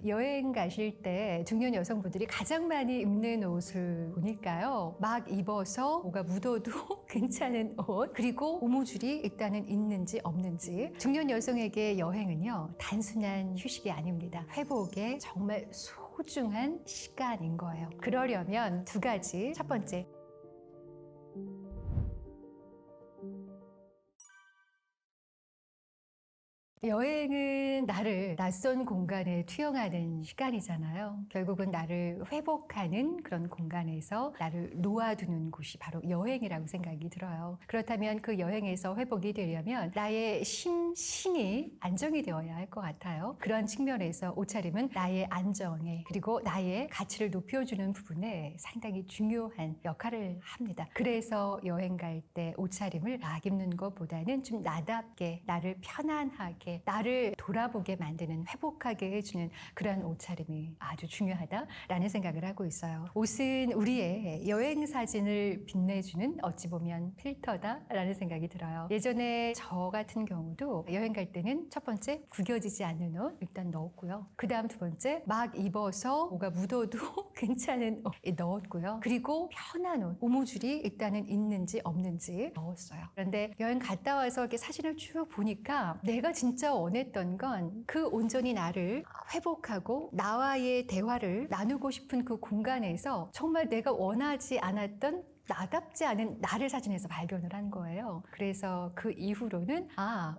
여행 가실 때 중년 여성분들이 가장 많이 입는 옷을 보니까요. 막 입어서 뭐가 묻어도 괜찮은 옷, 그리고 고무줄이 일단은 있는지 없는지. 중년 여성에게 여행은요, 단순한 휴식이 아닙니다. 회복에 정말 소중한 시간인 거예요. 그러려면 두 가지. 첫 번째, 여행은 나를 낯선 공간에 투영하는 시간이잖아요. 결국은 나를 회복하는 그런 공간에서 나를 놓아두는 곳이 바로 여행이라고 생각이 들어요. 그렇다면 그 여행에서 회복이 되려면 나의 심신이 안정이 되어야 할 것 같아요. 그런 측면에서 옷차림은 나의 안정에 그리고 나의 가치를 높여주는 부분에 상당히 중요한 역할을 합니다. 그래서 여행 갈 때 옷차림을 막 입는 것보다는 좀 나답게 나를 편안하게 나를 돌아보게 만드는 회복하게 해주는 그런 옷차림이 아주 중요하다라는 생각을 하고 있어요. 옷은 우리의 여행 사진을 빛내주는 어찌 보면 필터다라는 생각이 들어요. 예전에 저 같은 경우도 여행 갈 때는 첫 번째 구겨지지 않는 옷 일단 넣었고요. 그 다음 두 번째 막 입어서 뭐가 묻어도 괜찮은 옷 넣었고요. 그리고 편한 옷, 고무줄이 일단은 있는지 없는지 넣었어요. 그런데 여행 갔다 와서 이렇게 사진을 쭉 보니까 내가 진짜 원했던 건 그 온전히 나를 회복하고 나와의 대화를 나누고 싶은 그 공간에서 정말 내가 원하지 않았던 나답지 않은 나를 사진에서 발견을 한 거예요. 그래서 그 이후로는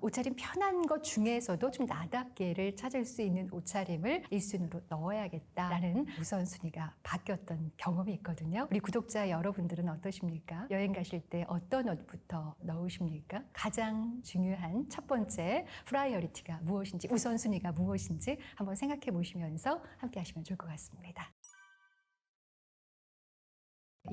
옷차림 편한 것 중에서도 좀 나답게를 찾을 수 있는 옷차림을 1순위로 넣어야겠다라는 우선순위가 바뀌었던 경험이 있거든요. 우리 구독자 여러분들은 어떠십니까? 여행 가실 때 어떤 옷부터 넣으십니까? 가장 중요한 첫 번째 프라이어리티가 무엇인지, 우선순위가 무엇인지 한번 생각해 보시면서 함께 하시면 좋을 것 같습니다.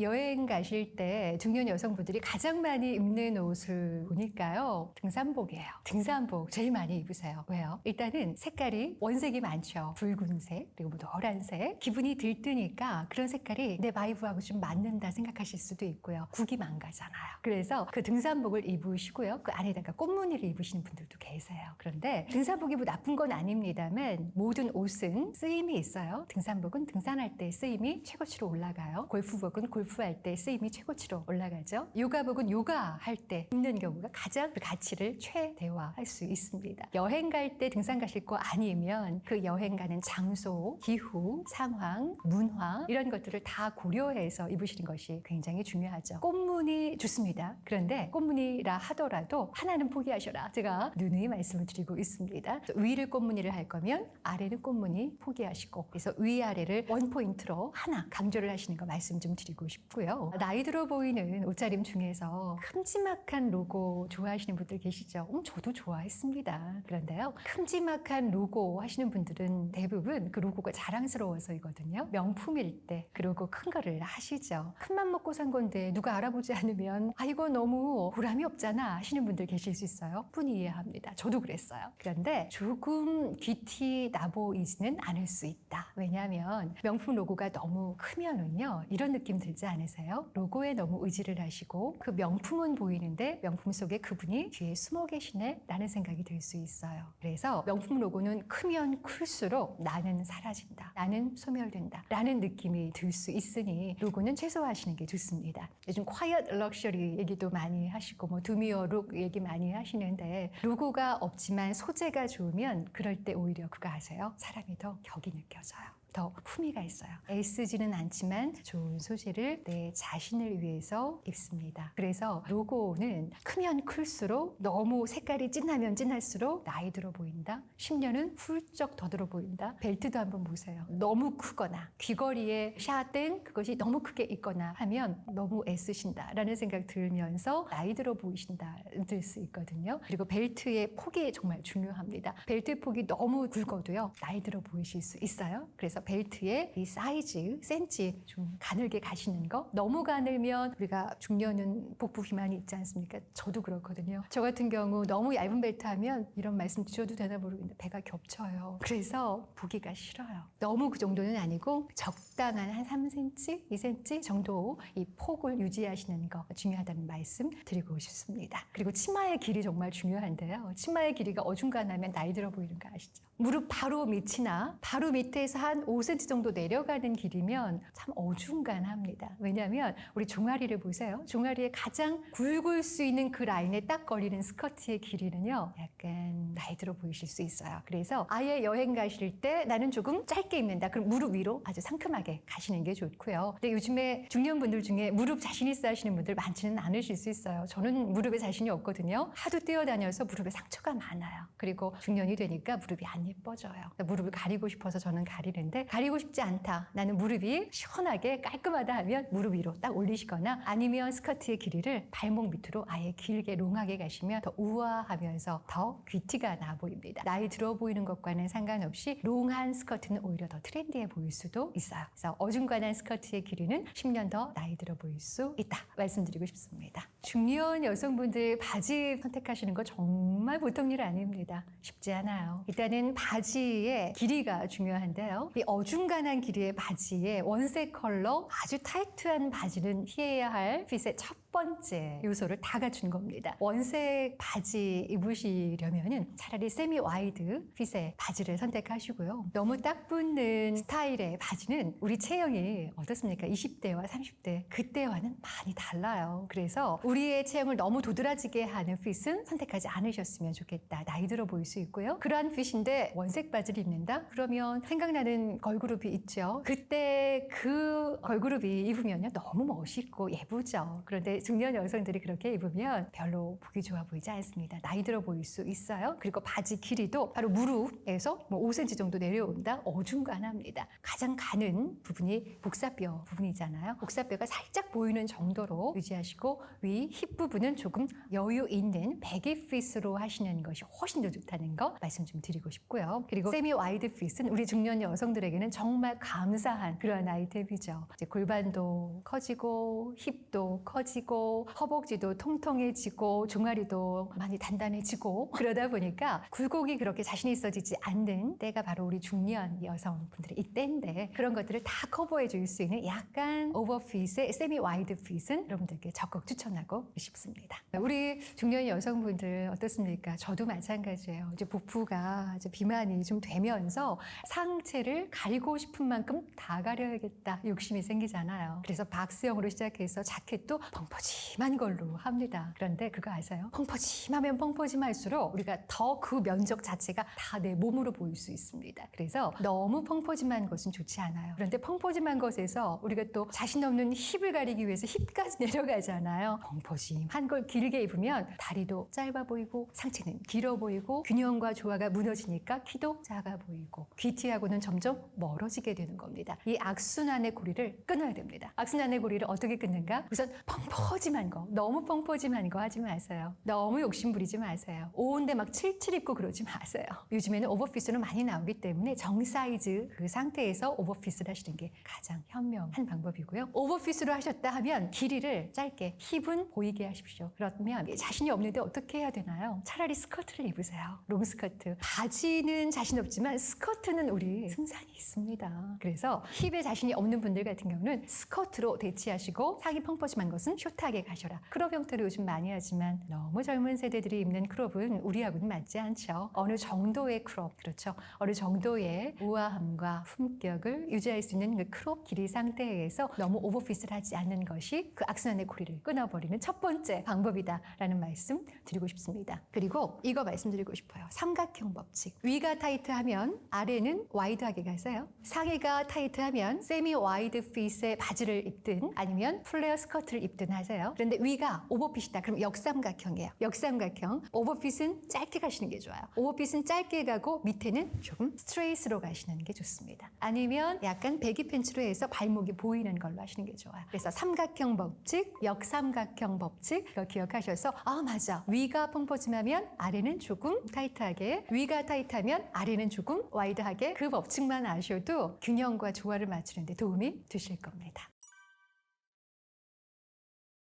여행 가실 때 중년 여성분들이 가장 많이 입는 옷을 보니까요. 등산복이에요. 등산복 제일 많이 입으세요. 왜요? 일단은 색깔이 원색이 많죠. 붉은색 그리고 뭐 노란색. 기분이 들뜨니까 그런 색깔이 내 바이브하고 좀 맞는다 생각하실 수도 있고요. 국이 망가잖아요. 그래서 그 등산복을 입으시고요. 그 안에다가 꽃무늬를 입으시는 분들도 계세요. 그런데 등산복이 뭐 나쁜 건 아닙니다만 모든 옷은 쓰임이 있어요. 등산복은 등산할 때 쓰임이 최고치로 올라가요. 골프복은 골프할 때 쓰임이 최고치로 올라가죠. 요가복은 요가할 때 입는 경우가 가장 그 가치를 최대화할 수 있습니다. 여행 갈 때 등산 가실 거 아니면 그 여행 가는 장소, 기후, 상황, 문화 이런 것들을 다 고려해서 입으시는 것이 굉장히 중요하죠. 꽃무늬 좋습니다. 그런데 꽃무늬라 하더라도 하나는 포기하셔라. 제가 누누이 말씀을 드리고 있습니다. 위를 꽃무늬를 할 거면 아래는 꽃무늬 포기하시고 그래서 위아래를 원포인트로 하나 강조를 하시는 거 말씀 좀 드리고 싶고요. 나이 들어 보이는 옷차림 중에서 큼지막한 로고 좋아하시는 분들 계시죠? 저도 좋아했습니다. 그런데요. 큼지막한 로고 하시는 분들은 대부분 그 로고가 자랑스러워서이거든요. 명품일 때 그 로고 큰 거를 하시죠. 큰맘 먹고 산 건데 누가 알아보지 않으면 이거 너무 보람이 없잖아 하시는 분들 계실 수 있어요. 분이 이해합니다. 저도 그랬어요. 그런데 조금 귀티 나 보이지는 않을 수 있다. 왜냐하면 명품 로고가 너무 크면은요. 이런 느낌 들지 않으세요? 로고에 너무 의지를 하시고 그 명품은 보이는데 명품 속에 그분이 뒤에 숨어 계시네 라는 생각이 들 수 있어요. 그래서 명품 로고는 크면 클수록 나는 사라진다. 나는 소멸된다. 라는 느낌이 들 수 있으니 로고는 최소화하시는 게 좋습니다. 요즘 quiet luxury 얘기도 많이 하시고 뭐 드미어 룩 얘기 많이 하시는데 로고가 없지만 소재가 좋으면 그럴 때 오히려 그거 아세요? 사람이 더 격이 느껴져요. 더 품위가 있어요. 애쓰지는 않지만 좋은 소재를 내 자신을 위해서 입습니다. 그래서 로고는 크면 클수록 너무 색깔이 진하면 진할수록 나이 들어 보인다. 10년은 훌쩍 더 들어 보인다. 벨트도 한번 보세요. 너무 크거나 귀걸이에 샤땡 그것이 너무 크게 있거나 하면 너무 애쓰신다라는 생각 들면서 나이 들어 보이신다 들 수 있거든요. 그리고 벨트의 폭이 정말 중요합니다. 벨트의 폭이 너무 굵어도요. 나이 들어 보이실 수 있어요. 그래서 벨트의 이 사이즈, 센치 좀 가늘게 가시는 거. 너무 가늘면 우리가 중년은 복부 비만이 있지 않습니까? 저도 그렇거든요. 저 같은 경우 너무 얇은 벨트 하면 이런 말씀 드려도 되나 모르겠는데 배가 겹쳐요. 그래서 보기가 싫어요. 너무 그 정도는 아니고 적당한 한 3cm, 2cm 정도 이 폭을 유지하시는 거 중요하다는 말씀 드리고 싶습니다. 그리고 치마의 길이 정말 중요한데요. 치마의 길이가 어중간하면 나이 들어 보이는 거 아시죠? 무릎 바로 밑이나 바로 밑에서 한 5cm 정도 내려가는 길이면 참 어중간합니다. 왜냐하면 우리 종아리를 보세요. 종아리에 가장 굵을 수 있는 그 라인에 딱 걸리는 스커트의 길이는요, 약간 나이 들어 보이실 수 있어요. 그래서 아예 여행 가실 때 나는 조금 짧게 입는다. 그럼 무릎 위로 아주 상큼하게 가시는 게 좋고요. 근데 요즘에 중년분들 중에 무릎 자신 있어 하시는 분들 많지는 않으실 수 있어요. 저는 무릎에 자신이 없거든요. 하도 뛰어다녀서 무릎에 상처가 많아요. 그리고 중년이 되니까 무릎이 안 예뻐져요. 무릎을 가리고 싶어서 저는 가리는데, 가리고 싶지 않다, 나는 무릎이 시원하게 깔끔하다 하면 무릎 위로 딱 올리시거나, 아니면 스커트의 길이를 발목 밑으로 아예 길게 롱하게 가시면 더 우아하면서 더 귀티가 나 보입니다. 나이 들어 보이는 것과는 상관없이 롱한 스커트는 오히려 더 트렌디해 보일 수도 있어요. 그래서 어중간한 스커트의 길이는 10년 더 나이 들어 보일 수 있다 말씀드리고 싶습니다. 중년 여성분들 바지 선택하시는 거 정말 보통 일 아닙니다. 쉽지 않아요. 일단은 바지의 길이가 중요한데요. 이 어중간한 길이의 바지에 원색 컬러 아주 타이트한 바지는 피해야 할 핏의 첫 번째 요소를 다 갖춘 겁니다. 원색 바지 입으시려면은 차라리 세미 와이드 핏의 바지를 선택하시고요. 너무 딱 붙는 스타일의 바지는 우리 체형이 어떻습니까? 20대와 30대 그때와는 많이 달라요. 그래서 우리의 체형을 너무 도드라지게 하는 핏은 선택하지 않으셨으면 좋겠다. 나이 들어 보일 수 있고요. 그러한 핏인데 원색 바지를 입는다? 그러면 생각나는 걸그룹이 있죠. 그때 그 걸그룹이 입으면요, 너무 멋있고 예쁘죠. 그런데 중년 여성들이 그렇게 입으면 별로 보기 좋아 보이지 않습니다. 나이 들어 보일 수 있어요. 그리고 바지 길이도 바로 무릎에서 5cm 정도 내려온다? 어중간합니다. 가장 가는 부분이 복사뼈 부분이잖아요. 복사뼈가 살짝 보이는 정도로 유지하시고, 위 힙 부분은 조금 여유 있는 배기 핏으로 하시는 것이 훨씬 더 좋다는 거 말씀 좀 드리고 싶고요. 그리고 세미 와이드 핏은 우리 중년 여성들에게는 정말 감사한 그런 아이템이죠. 이제 골반도 커지고 힙도 커지고 허벅지도 통통해지고 종아리도 많이 단단해지고, 그러다 보니까 굴곡이 그렇게 자신 있어지지 않는 때가 바로 우리 중년 여성분들의 이때인데, 그런 것들을 다 커버해 줄 수 있는 약간 오버핏의 세미 와이드 핏은 여러분들께 적극 추천하고 싶습니다. 우리 중년 여성분들 어떻습니까? 저도 마찬가지예요. 이제 부푸가 이제 비만이 좀 되면서 상체를 가리고 싶은 만큼 다 가려야겠다 욕심이 생기잖아요. 그래서 박스형으로 시작해서 자켓도 펑퍼짐한 걸로 합니다. 그런데 그거 아세요? 펑퍼짐하면 펑퍼짐할수록 우리가 더 그 면적 자체가 다 내 몸으로 보일 수 있습니다. 그래서 너무 펑퍼짐한 것은 좋지 않아요. 그런데 펑퍼짐한 것에서 우리가 또 자신 없는 힙을 가리기 위해서 힙까지 내려가잖아요. 펑퍼짐한 걸 길게 입으면 다리도 짧아 보이고 상체는 길어 보이고 균형과 조화가 무너지니까 키도 작아 보이고 귀티하고는 점점 멀어지게 되는 겁니다. 이 악순환의 고리를 끊어야 됩니다. 악순환의 고리를 어떻게 끊는가? 우선 펑퍼짐한 거, 너무 펑퍼짐한 거 하지 마세요. 너무 욕심 부리지 마세요. 오은데 막 칠칠 입고 그러지 마세요. 요즘에는 오버핏으로 많이 나오기 때문에 정사이즈 그 상태에서 오버핏을 하시는 게 가장 현명한 방법이고요. 오버핏으로 하셨다 하면 길이를 짧게, 힙은 보이게 하십시오. 그러면 자신이 없는데 어떻게 해야 되나요? 차라리 스커트를 입으세요. 롱스커트. 바지는 자신 없지만 스커트는 우리 승산이 있습니다. 그래서 힙에 자신이 없는 분들 같은 경우는 스커트로 대체하시고, 상의 펑퍼짐한 것은 숏하게 가셔라. 크롭 형태로 요즘 많이 하지만 너무 젊은 세대들이 입는 크롭은 우리하고는 맞지 않죠. 어느 정도의 크롭, 그렇죠. 어느 정도의 우아함과 품격을 유지할 수 있는 그 크롭 길이 상태에서 너무 오버핏을 하지 않는 것이 그 악순환의 고리를 끊어버리는 첫 번째 방법이다라는 말씀 드리고 싶습니다. 그리고 이거 말씀드리고 싶어요. 삼각형 법칙. 위가 타이트하면 아래는 와이드하게 가세요. 상의가 타이트하면 세미 와이드 핏의 바지를 입든 아니면 플레어 스커트를 입든 하세요. 그런데 위가 오버핏이다. 그럼 역삼각형이에요. 역삼각형. 오버핏은 짧게 가시는 게 좋아요. 오버핏은 짧게 가고 밑에는 조금 스트레이트로 가시는 게 좋습니다. 아니면 약간 배기 팬츠로 해서 발목이 보이는 걸로 하시는 게 좋아요. 그래서 삼각형 법칙, 역삼각형 법칙 이거 기억하셔서, 아 맞아, 위가 펑퍼짐하면 아래는 조금 타이트하게, 위가 타이트하면 아래는 조금 와이드하게, 그 법칙만 아셔도 균형과 조화를 맞추는 데 도움이 되실 겁니다.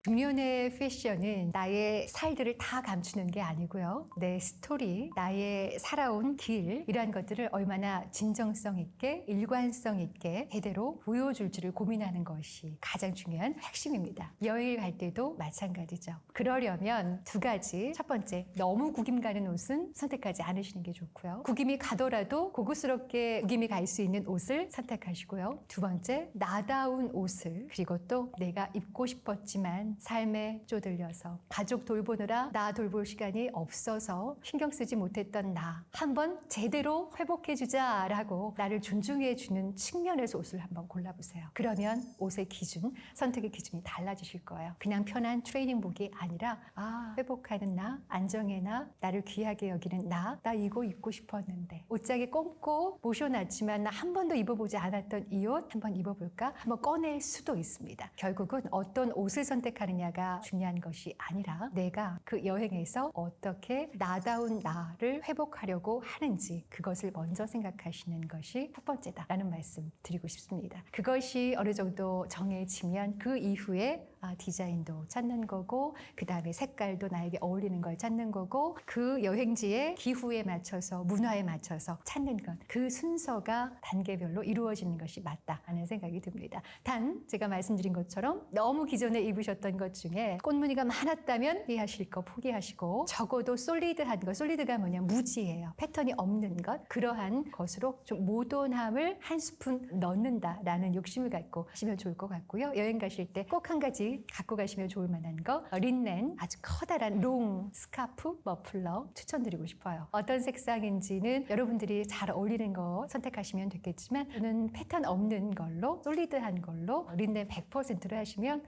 중년의 패션은 나의 살들을 다 감추는 게 아니고요. 내 스토리, 나의 살아온 길, 이러한 것들을 얼마나 진정성 있게, 일관성 있게 제대로 보여줄지를 고민하는 것이 가장 중요한 핵심입니다. 여행을 갈 때도 마찬가지죠. 그러려면 두 가지. 첫 번째, 너무 구김 가는 옷은 선택하지 않으시는 게 좋고요. 구김이 가더라도 고급스럽게 구김이 갈 수 있는 옷을 선택하시고요. 두 번째, 나다운 옷을, 그리고 또 내가 입고 싶었지만 삶에 쪼들려서 가족 돌보느라 나 돌볼 시간이 없어서 신경 쓰지 못했던 나 한번 제대로 회복해주자라고 나를 존중해주는 측면에서 옷을 한번 골라보세요. 그러면 옷의 기준, 선택의 기준이 달라지실 거예요. 그냥 편한 트레이닝복이 아니라 회복하는 나, 안정의 나, 나를 귀하게 여기는 나 이거 입고 싶었는데 옷장에 꼼꼼 모셔놨지만 나 한 번도 입어보지 않았던 이 옷 한번 입어볼까? 한번 꺼낼 수도 있습니다. 결국은 어떤 옷을 선택하느냐가 중요한 것이 아니라 내가 그 여행에서 어떻게 나다운 나를 회복하려고 하는지 그것을 먼저 생각하시는 것이 첫 번째다라는 말씀 드리고 싶습니다. 그것이 어느 정도 정해지면 그 이후에 디자인도 찾는 거고 그 다음에 색깔도 나에게 어울리는 걸 찾는 거고 그 여행지의 기후에 맞춰서 문화에 맞춰서 찾는 것 그 순서가 단계별로 이루어지는 것이 맞다라는 생각이 듭니다. 단 제가 말씀드린 것처럼 너무 기존에 입으셨던 것 중에 꽃무늬가 많았다면 포기하실 거 포기하시고 적어도 솔리드한 것, 솔리드가 뭐냐 무지예요. 패턴이 없는 것 그러한 것으로 좀 모던함을 한 스푼 넣는다라는 욕심을 갖고 하시면 좋을 것 같고요. 여행 가실 때 꼭 한 가지 갖고 가시면 좋을 만한 거 린넨 아주 커다란 롱 스카프 머플러 추천드리고 싶어요. 어떤 색상인지는 여러분들이 잘 어울리는 거 선택하시면 되겠지만 저는 패턴 없는 걸로 솔리드한 걸로 린넨 100%를 하시면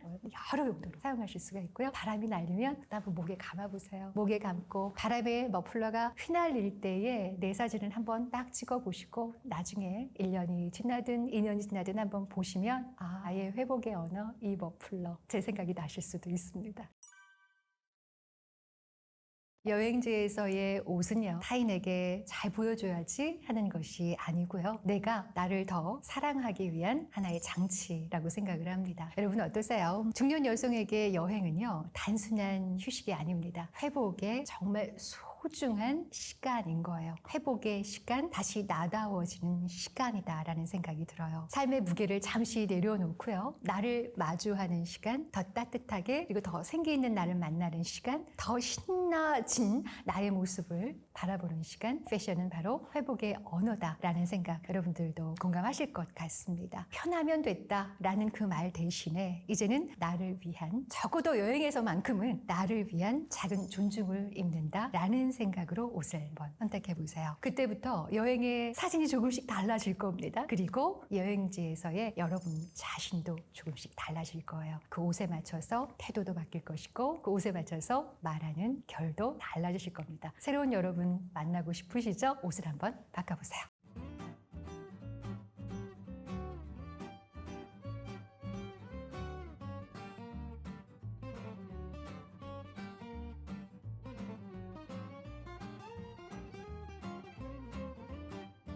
여러 용도로 사용하실 수가 있고요. 바람이 날리면 그다음 목에 감아보세요. 목에 감고 바람에 머플러가 휘날릴 때에 내 사진을 한번 딱 찍어보시고 나중에 1년이 지나든 2년이 지나든 한번 보시면 아예 회복의 언어 이 머플러 제 생각이 나실 수도 있습니다. 여행지에서의 옷은요, 타인에게 잘 보여줘야지 하는 것이 아니고요. 내가 나를 더 사랑하기 위한 하나의 장치라고 생각을 합니다. 여러분 어떠세요? 중년 여성에게 여행은요, 단순한 휴식이 아닙니다. 회복에 정말 소중한 시간인 거예요. 회복의 시간, 다시 나다워지는 시간이다라는 생각이 들어요. 삶의 무게를 잠시 내려놓고요. 나를 마주하는 시간, 더 따뜻하게 그리고 더 생기 있는 나를 만나는 시간, 더 신나진 나의 모습을 바라보는 시간. 패션은 바로 회복의 언어다라는 생각 여러분들도 공감하실 것 같습니다. 편하면 됐다라는 그 말 대신에 이제는 나를 위한 적어도 여행에서만큼은 나를 위한 작은 존중을 입는다라는 생각으로 옷을 한번 선택해 보세요. 그때부터 여행의 사진이 조금씩 달라질 겁니다. 그리고 여행지에서의 여러분 자신도 조금씩 달라질 거예요. 그 옷에 맞춰서 태도도 바뀔 것이고 그 옷에 맞춰서 말하는 결도 달라지실 겁니다. 새로운 여러분 만나고 싶으시죠? 옷을 한번 바꿔보세요.